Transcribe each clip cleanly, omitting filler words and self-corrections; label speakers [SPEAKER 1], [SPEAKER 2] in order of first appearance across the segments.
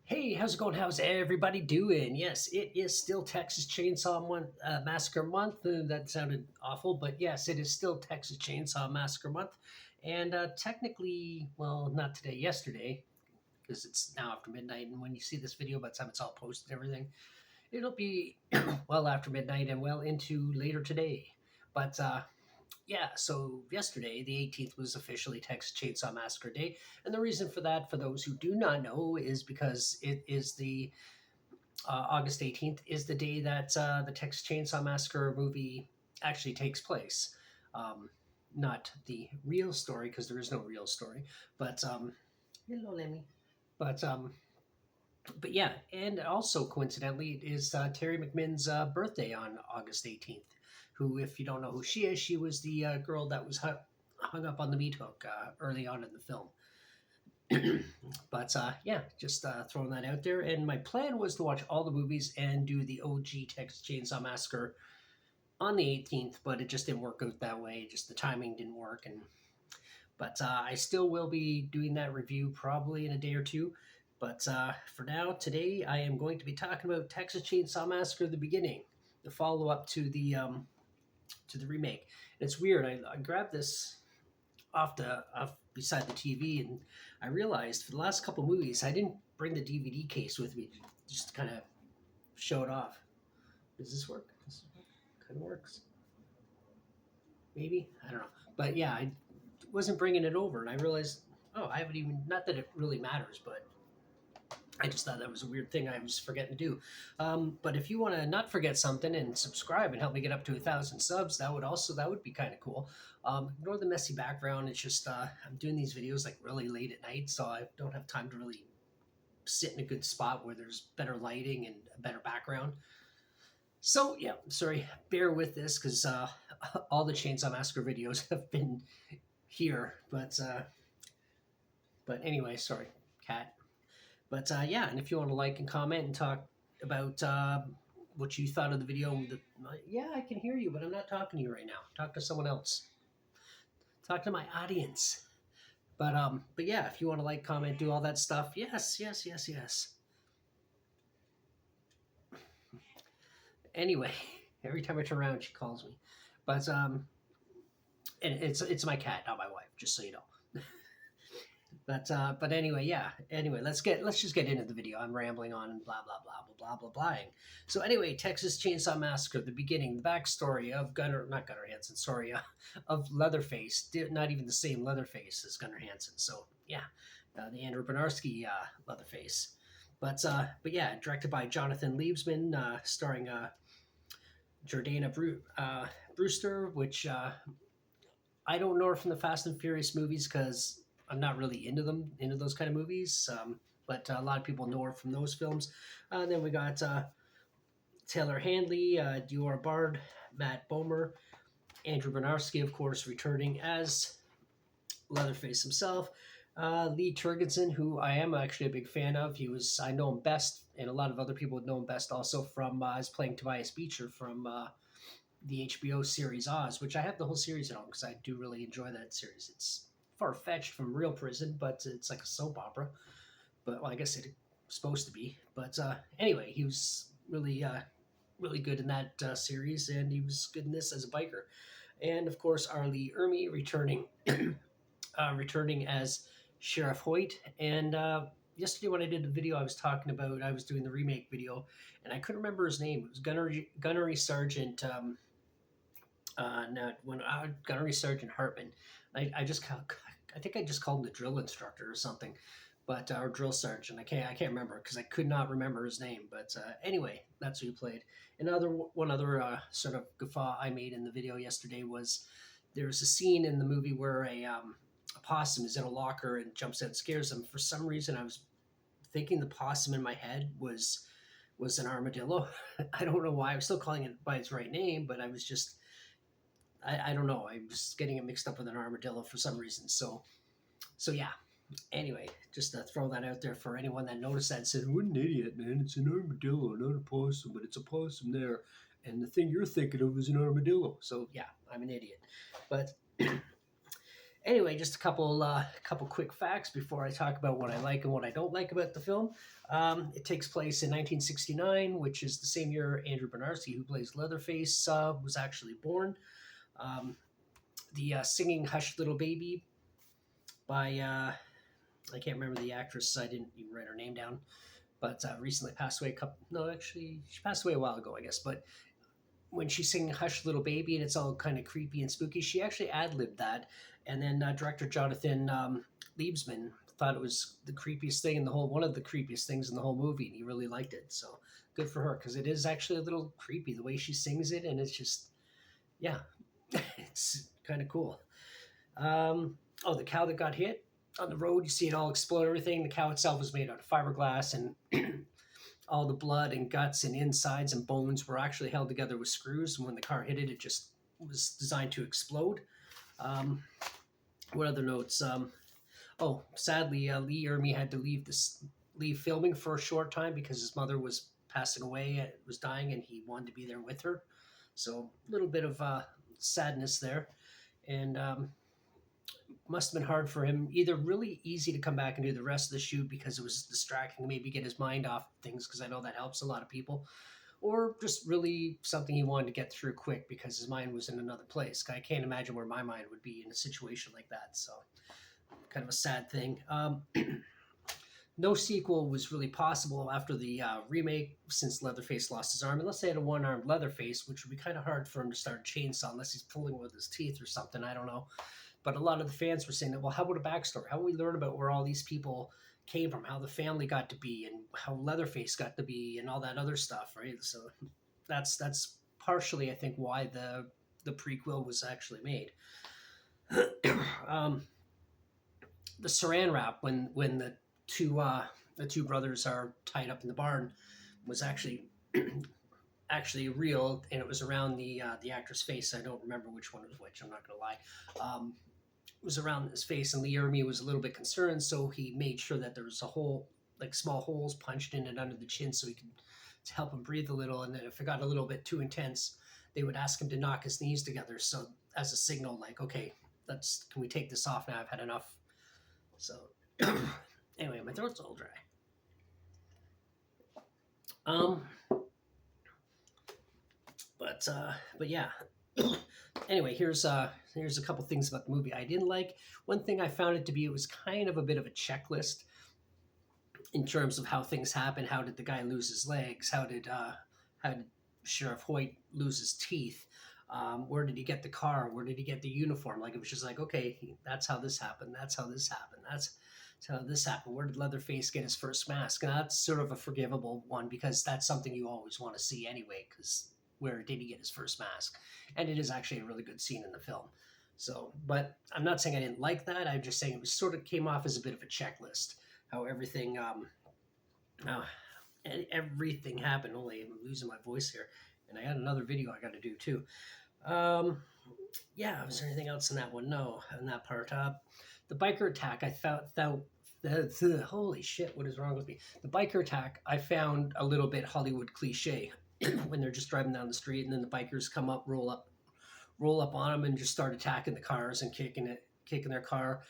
[SPEAKER 1] Hey, how's it going? How's everybody doing? Yes, it is still Texas Chainsaw Massacre Month. That sounded awful, but yes, it is still Texas Chainsaw Massacre Month. And technically, well, not today, yesterday, because it's now after midnight. And when you see this video, by the time it's all posted and everything, it'll be well after midnight and well into later today. But yeah, so yesterday, the 18th, was officially Texas Chainsaw Massacre Day. And the reason for that, for those who do not know, is because it is the August 18th is the day that the Texas Chainsaw Massacre movie actually takes place. Um, Not the real story, because there is no real story, but hello, Lemmy. But but yeah, and also coincidentally, it is Terry McMinn's birthday on August 18th. Who, if you don't know who she is, she was the girl that was hung up on the meat hook early on in the film. But yeah, just throwing that out there. And my plan was to watch all the movies and do the OG Texas Chainsaw Massacre on the 18th, but it just didn't work out that way. Just the timing didn't work. And but I still will be doing that review probably in a day or two. But for now, today I am going to be talking about Texas Chainsaw Massacre: The Beginning, the follow up to the remake. And it's weird. I grabbed this off beside the TV, and I realized for the last couple movies I didn't bring the DVD case with me, just to kind of show it off. Does this work? This kind of works. Maybe, I don't know, but yeah, I wasn't bringing it over, and I realized, oh, I haven't even. Not that it really matters, but I just thought that was a weird thing I was forgetting to do. But if you want to not forget something and subscribe and help me get up to 1,000 subs, that would be kind of cool. Ignore the messy background. It's just I'm doing these videos like really late at night, so I don't have time to really sit in a good spot where there's better lighting and a better background. So yeah, sorry, bear with this because all the Chainsaw Massacre videos have been here, but anyway, sorry, cat. But yeah, and if you want to like and comment and talk about what you thought of the video, yeah, I can hear you, but I'm not talking to you right now. Talk to someone else. Talk to my audience. But yeah, if you want to like, comment, do all that stuff, yes, yes, yes, yes. Anyway, every time I turn around, she calls me. But and it's my cat, not my wife, just so you know. But anyway, yeah. Anyway, let's just get into the video. I'm rambling on and blah blah blah blah blah blah blahing. So anyway, Texas Chainsaw Massacre, the beginning, the backstory of not Gunnar Hansen, sorry, of Leatherface. Not even the same Leatherface as Gunnar Hansen. So yeah, the Andrew Bernarski Leatherface. But yeah, directed by Jonathan Liebsman, starring Brewster, which I don't know her from the Fast and Furious movies because I'm not really into those kind of movies. But a lot of people know her from those films. Then we got Taylor Handley, Dior Bard, Matt Bomer, Andrew Bernarski, of course, returning as Leatherface himself. Lee Turgidson, who I am actually a big fan of. I know him best, and a lot of other people would know him best also from, as playing Tobias Beecher from the HBO series Oz, which I have the whole series at home because I do really enjoy that series. It's far fetched from real prison, but it's like a soap opera. But well, I guess it's supposed to be. But anyway, he was really good in that series, and he was good in this as a biker. And of course, Arlie Ermy returning as Sheriff Hoyt. And yesterday when I did the video, I was doing the remake video, and I couldn't remember his name. It was Gunnery Sergeant. No, when Gunnery Sergeant Hartman, I think I just called him the drill instructor or something, but or drill sergeant. I can't remember because I could not remember his name. But anyway, that's who he played. One other sort of guffaw I made in the video yesterday was there was a scene in the movie where a possum is in a locker and jumps out and scares them. For some reason, I was thinking the possum in my head was an armadillo. I don't know why. I was still calling it by its right name, but I don't know. I was getting it mixed up with an armadillo for some reason. So yeah. Anyway, just to throw that out there for anyone that noticed that and said, "What an idiot, man! It's an armadillo, not a possum, but it's a possum there, and the thing you're thinking of is an armadillo." So yeah, I'm an idiot. But Anyway, just a couple quick facts before I talk about what I like and what I don't like about the film. It takes place in 1969, which is the same year Andrew Bernarski, who plays Leatherface, was actually born. Um, the singing "Hush Little Baby" by I can't remember the actress. I didn't even write her name down, but recently passed away. A couple, no, actually, she passed away a while ago, I guess. But when she's singing "Hush Little Baby" and it's all kind of creepy and spooky, she actually ad libbed that. And then director Jonathan Liebsman thought it was the creepiest thing in the whole, one of the creepiest things in the whole movie, and he really liked it. So good for her, because it is actually a little creepy the way she sings it, and it's just, yeah, it's kind of cool. Oh, the cow that got hit on the road, you see it all explode, everything. The cow itself was made out of fiberglass, and all the blood and guts and insides and bones were actually held together with screws. And when the car hit it, it just was designed to explode. Um, what other notes? Oh, sadly, Lee Ermey had to leave filming for a short time because his mother was passing away, was dying, and he wanted to be there with her. So a little bit of sadness there, and must have been hard for him. Either really easy to come back and do the rest of the shoot because it was distracting, maybe get his mind off things, because I know that helps a lot of people, or just really something he wanted to get through quick because his mind was in another place. I can't imagine where my mind would be in a situation like that. So kind of a sad thing. No sequel was really possible after the remake, since Leatherface lost his arm, unless they had a one-armed Leatherface, which would be kind of hard for him to start a chainsaw unless he's pulling with his teeth or something. I don't know. But a lot of the fans were saying that, well, how about a backstory? How do we learn about where all these people came from, how the family got to be, and how Leatherface got to be, and all that other stuff, right? So that's partially, I think, why the prequel was actually made. um, the Saran wrap, when the two brothers are tied up in the barn, was actually actually real, and it was around the actor's face. I don't remember which one was which. I'm not gonna lie. It was around his face, and Lee Ermey was a little bit concerned, so he made sure that there was a hole, like small holes punched in it under the chin, so he could, to help him breathe a little. And then if it got a little bit too intense, they would ask him to knock his knees together, so as a signal, like, okay, let's, can we take this off now? I've had enough. So anyway, my throat's all dry. Um, but yeah. Anyway, here's a couple things about the movie I didn't like. One thing I found it to be, it was kind of a bit of a checklist in terms of how things happen. How did the guy lose his legs? How did Sheriff Hoyt lose his teeth? Where did he get the car? Where did he get the uniform? Like, it was just like, okay, that's how this happened. That's how this happened. That's how this happened. Where did Leatherface get his first mask? And that's sort of a forgivable one, because that's something you always want to see anyway, because where did he get his first mask? And it is actually a really good scene in the film. So, but I'm not saying I didn't like that. I'm just saying it was sort of came off as a bit of a checklist. How everything, uh, everything happened. Only I'm losing my voice here, and I got another video I got to do too. Um, yeah, was there anything else in that one? No, in that part. The biker attack, I found holy shit, what is wrong with me? The biker attack, I found a little bit Hollywood cliche when they're just driving down the street, and then the bikers come up, roll up on them, and just start attacking the cars and kicking their car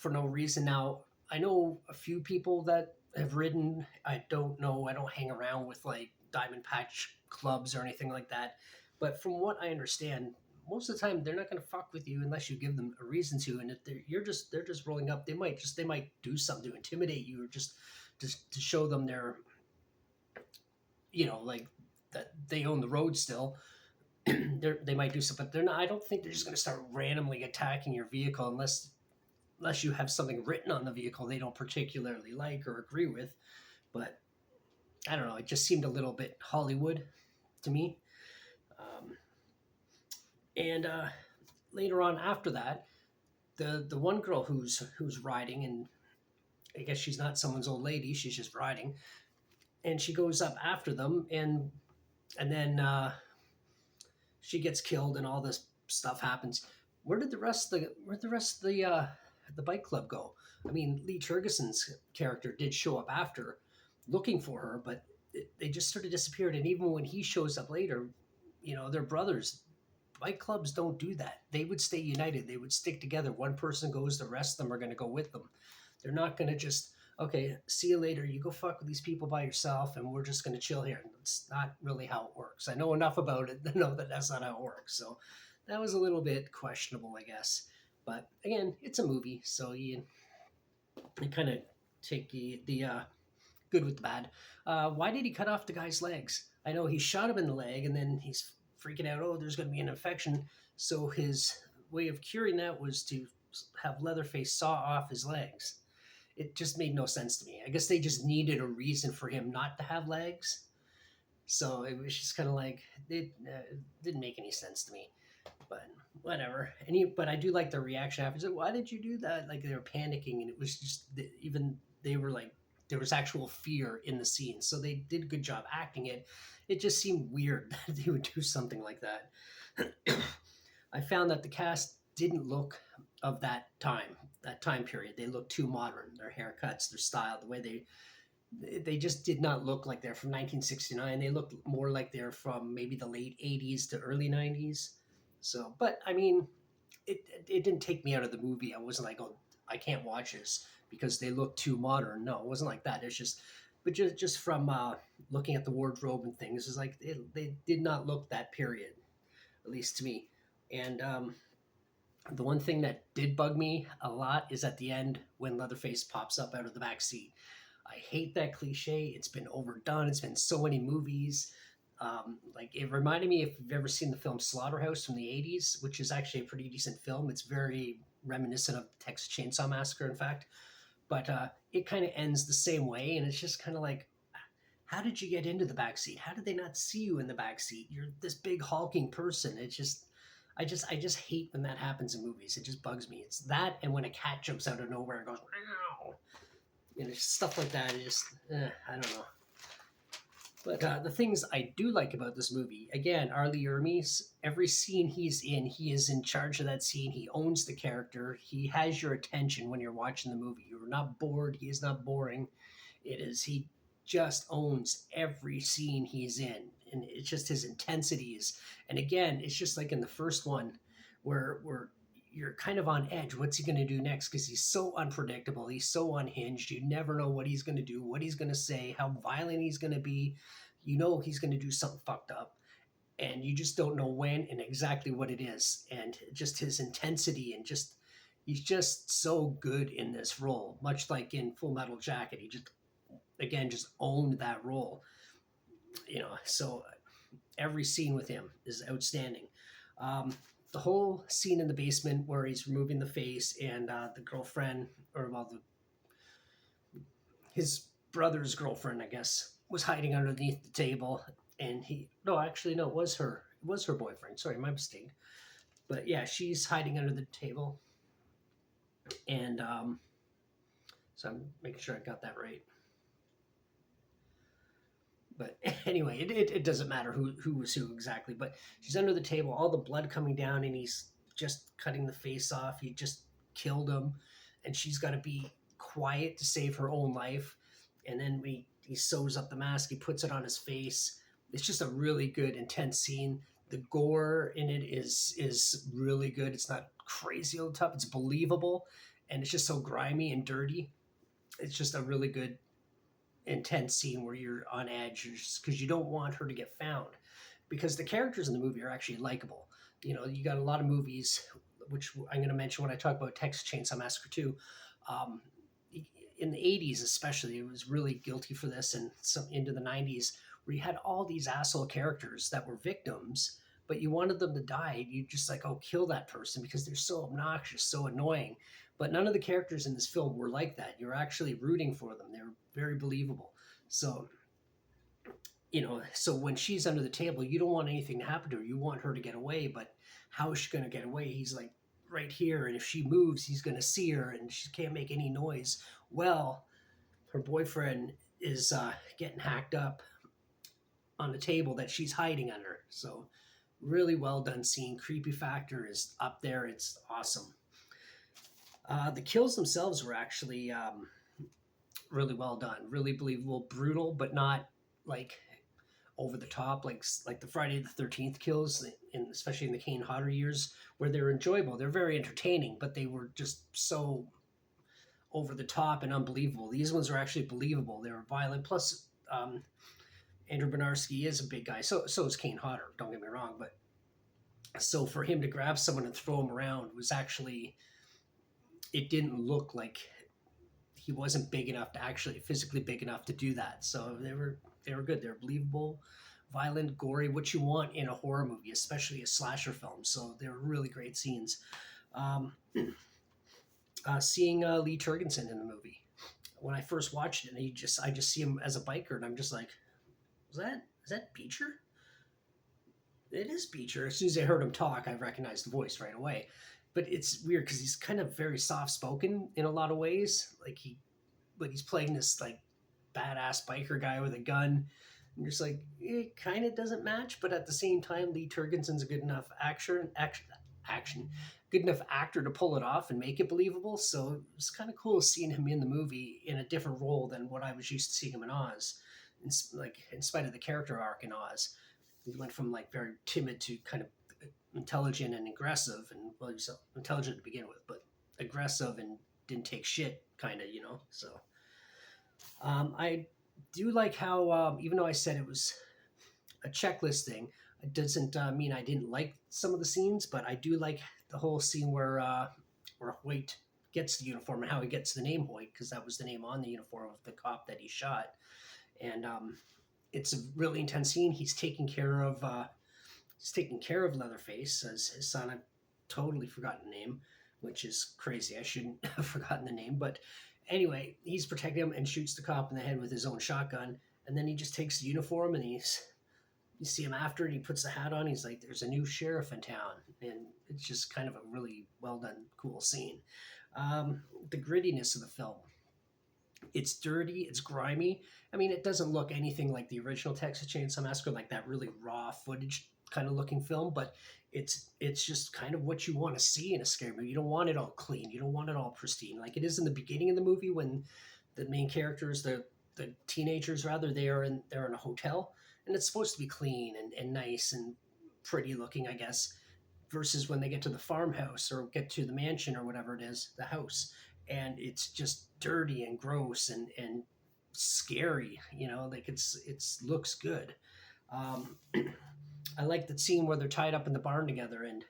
[SPEAKER 1] for no reason. Now, I know a few people that have ridden. I don't know. I don't hang around with like Diamond Patch clubs or anything like that. But from what I understand, most of the time they're not going to fuck with you unless you give them a reason to. And if they're just rolling up, they might do something to intimidate you, or just to show them their, like, that they own the road still. They might do something, but they're not. I don't think they're just going to start randomly attacking your vehicle unless you have something written on the vehicle they don't particularly like or agree with. But I don't know. It just seemed a little bit Hollywood to me. And later on, after that, the one girl who's riding, and I guess she's not someone's old lady. She's just riding, and she goes up after them, and then she gets killed, and all this stuff happens. Where did the rest of the bike club go? I mean, Lee Turgeson's character did show up after, looking for her, but they just sort of disappeared. And even when he shows up later, they're brothers. fight clubs don't do that. They would stay united. They would stick together. One person goes, the rest of them are going to go with them. They're not going to just, okay, see you later. You go fuck with these people by yourself, and we're just going to chill here. That's not really how it works. I know enough about it to know that that's not how it works. So that was a little bit questionable, I guess. But again, it's a movie, so you kind of take the good with the bad. Why did he cut off the guy's legs? I know he shot him in the leg, and then he's freaking out. Oh, there's going to be an infection. So his way of curing that was to have Leatherface saw off his legs. It just made no sense to me. I guess they just needed a reason for him not to have legs. So it was just kind of like it didn't make any sense to me. But whatever. But I do like the reaction after. Like, why did you do that? Like they were panicking, and it was just even they were like there was actual fear in the scene. So they did a good job acting it. It just seemed weird that they would do something like that. I found that the cast didn't look of that time period. They looked too modern. Their haircuts, their style, the way they just did not look like they're from 1969. They looked more like they're from maybe the late 80s to early 90s. So, but I mean, it didn't take me out of the movie. I wasn't like, oh, I can't watch this because they look too modern. No, it wasn't like that. It's just, but just from looking at the wardrobe and things, it's like they did not look that period, at least to me. And the one thing that did bug me a lot is at the end when Leatherface pops up out of the back seat. I hate that cliche. It's been overdone. It's been so many movies. Like it reminded me if you've ever seen the film Slaughterhouse from the 80s, which is actually a pretty decent film. It's very reminiscent of the Texas Chainsaw Massacre, in fact. But it kind of ends the same way, and it's just kind of like, how did you get into the back seat? How did they not see you in the back seat? You're this big hulking person. It's just, I just hate when that happens in movies. It just bugs me. It's that, and when a cat jumps out of nowhere and goes, wow, stuff like that. It just, I don't know. But the things I do like about this movie, again, Arlie Ermies, every scene he's in, he is in charge of that scene. He owns the character. He has your attention when you're watching the movie. You're not bored. He is not boring. He just owns every scene he's in. And it's just his intensity is, and again, it's just like in the first one where you're kind of on edge. What's he going to do next? Because he's so unpredictable. He's so unhinged. You never know what he's going to do, what he's going to say, how violent he's going to be. You know he's going to do something fucked up. And you just don't know when and exactly what it is. And just his intensity and just, he's just so good in this role. Much like in Full Metal Jacket, he just, again, just owned that role. So every scene with him is outstanding. The whole scene in the basement where he's removing the face and the girlfriend, his brother's girlfriend, I guess, was hiding underneath the table, and no, it was her boyfriend. Sorry, my mistake. But yeah, she's hiding under the table, and so I'm making sure I got that right. But anyway, it doesn't matter who was who exactly. But she's under the table, all the blood coming down, and he's just cutting the face off. He just killed him, and she's got to be quiet to save her own life. And then he sews up the mask, he puts it on his face. It's just a really good, intense scene. The gore in it is really good. It's not crazy over the top. It's believable, and it's just so grimy and dirty. It's just a really good intense scene where you're on edge because you don't want her to get found, because the characters in the movie are actually likable. You got a lot of movies, which I'm going to mention when I talk about Texas Chainsaw Massacre 2. In the 80s especially, it was really guilty for this, and some into the 90s, where you had all these asshole characters that were victims, but you wanted them to die. You just like, oh, kill that person because they're so obnoxious, so annoying. But none of the characters in this film were like that. You're actually rooting for them. They're very believable. So, so when she's under the table, you don't want anything to happen to her. You want her to get away, but how is she going to get away? He's like right here, and if she moves, he's going to see her, and she can't make any noise. Well, her boyfriend is getting hacked up on the table that she's hiding under. So, really well done scene. Creepy factor is up there. It's awesome. The kills themselves were actually really well done, really believable, brutal, but not like over the top, like the Friday the 13th kills, especially in the Kane Hodder years, where they're enjoyable. They're very entertaining, but they were just so over the top and unbelievable. These ones are actually believable. They were violent. Plus, Andrew Bernarski is a big guy. So is Kane Hodder. Don't get me wrong, but so for him to grab someone and throw him around was actually, it didn't look like he wasn't big enough to actually physically big enough to do that. So they were good. They were believable, violent, gory, what you want in a horror movie, especially a slasher film. So they were really great scenes. Um, Seeing Lee Turgensen in the movie, when I first watched it, I just see him as a biker, and I'm just like, is that Beecher? It is Beecher. As soon as I heard him talk, I recognized the voice right away. But it's weird because he's kind of very soft spoken in a lot of ways. But he's playing this like badass biker guy with a gun. And you're just like, it kind of doesn't match, but at the same time, Lee Turgensen's a good enough good enough actor to pull it off and make it believable. So it's kind of cool seeing him in the movie in a different role than what I was used to seeing him in Oz. In spite of the character arc in Oz, he went from like very timid to kind of intelligent and aggressive, and well, he's intelligent to begin with, but aggressive and didn't take shit, kind of. So I do like how, even though I said it was a checklist thing, it doesn't mean I didn't like some of the scenes, but I do like the whole scene where Hoyt gets the uniform and how he gets the name Hoyt, because that was the name on the uniform of the cop that he shot. And it's a really intense scene. He's taking care of Leatherface as his son. I've totally forgotten the name, which is crazy. I shouldn't have forgotten the name, but anyway, he's protecting him and shoots the cop in the head with his own shotgun. And then he just takes the uniform, and you see him after it. He puts the hat on. He's like, "There's a new sheriff in town," and it's just kind of a really well done, cool scene. The grittiness of the film. It's dirty. It's grimy. I mean, it doesn't look anything like the original Texas Chainsaw Massacre, like that really raw footage kind of looking film. But it's just kind of what you want to see in a scary movie. You don't want it all clean. You don't want it all pristine, like it is in the beginning of the movie when the main characters, the teenagers rather, they're in a hotel, and it's supposed to be clean and nice and pretty looking, I guess, versus when they get to the farmhouse or get to the mansion or whatever it is, the house, and it's just dirty and gross and scary. Like it's looks good. Um, I like the scene where they're tied up in the barn together, and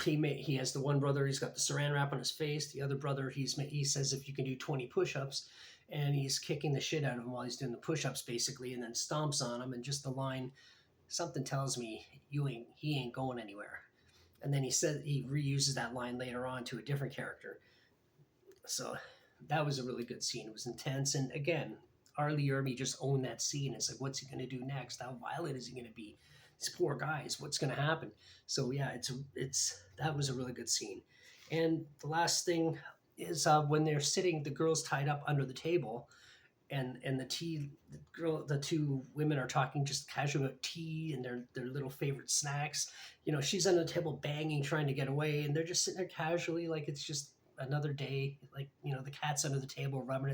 [SPEAKER 1] he has the one brother. He's got the saran wrap on his face. The other brother, he says if you can do 20 push-ups, and he's kicking the shit out of him while he's doing the push-ups, basically, and then stomps on him. And just the line, something tells me he ain't going anywhere. And then he reuses that line later on to a different character. So that was a really good scene. It was intense, and again, R. Lee Ermey just owned that scene. It's like, what's he going to do next? How violent is he going to be? These poor guys. What's going to happen? So yeah, it's that was a really good scene. And the last thing is when they're sitting, the girl's tied up under the table, and the two women are talking just casual about tea and their little favorite snacks. She's under the table banging, trying to get away, and they're just sitting there casually, like it's just another day. Like the cat's under the table rubbing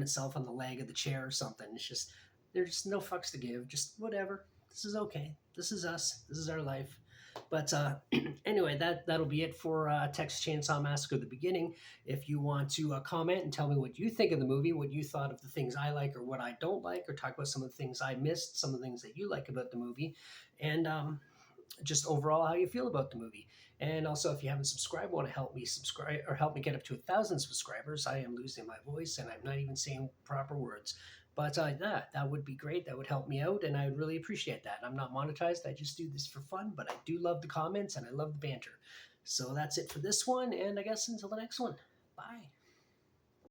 [SPEAKER 1] itself on the leg of the chair or something. It's just there's just no fucks to give. Just whatever. This is okay. This is us. This is our life. But anyway, that'll be it for Texas Chainsaw Massacre: The Beginning. If you want to comment and tell me what you think of the movie, what you thought of the things I like or what I don't like, or talk about some of the things I missed, some of the things that you like about the movie, and just overall how you feel about the movie. And also, if you haven't subscribed, want to help me subscribe or help me get up to 1,000 subscribers. I am losing my voice and I'm not even saying proper words. But that would be great. That would help me out, and I would really appreciate that. I'm not monetized. I just do this for fun, but I do love the comments and I love the banter. So that's it for this one, and I guess until the next one. Bye.